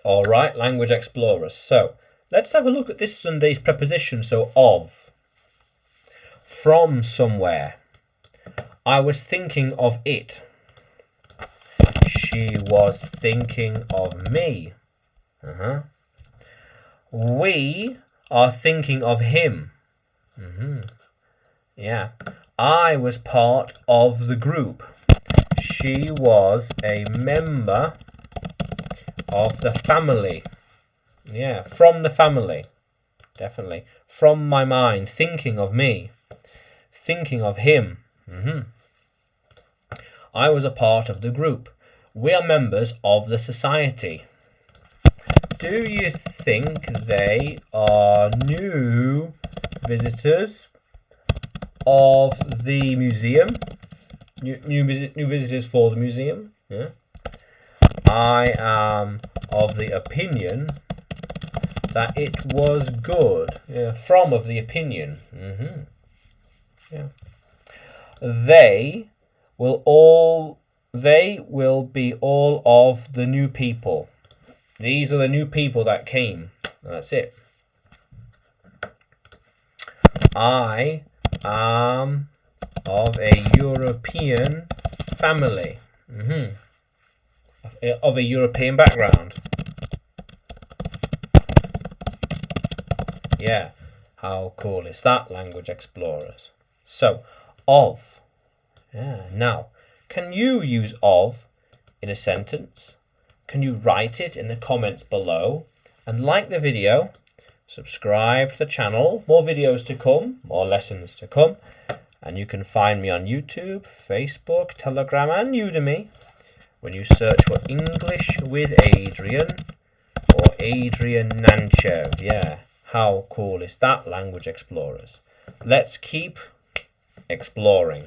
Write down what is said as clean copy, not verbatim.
All right, language explorers. So let's have a look at this Sunday's preposition. So of, from somewhere. I was thinking of it. She was thinking of me. We are thinking of him. Yeah. I was part of the group. She was a member of the family. Yeah, from the family. Definitely. From my mind, thinking of me. Thinking of him. I was a part of the group. We are members of the society. Do you think they are new visitors of the museum? New visitors for the museum? Yeah. I am of the opinion that it was good. Yeah. From of the opinion. Yeah. They will be all of the new people. These are the new people that came. That's it. I am of a European family. Of a European background. Yeah. How cool is that, language explorers? So, of. Yeah. Now, can you use of in a sentence? Can you write it in the comments below? And like the video, subscribe to the channel. More videos to come, more lessons to come. And you can find me on YouTube, Facebook, Telegram, and Udemy when you search for English with Adrian or Adrian Nancho. Yeah, how cool is that, language explorers? Let's keep exploring.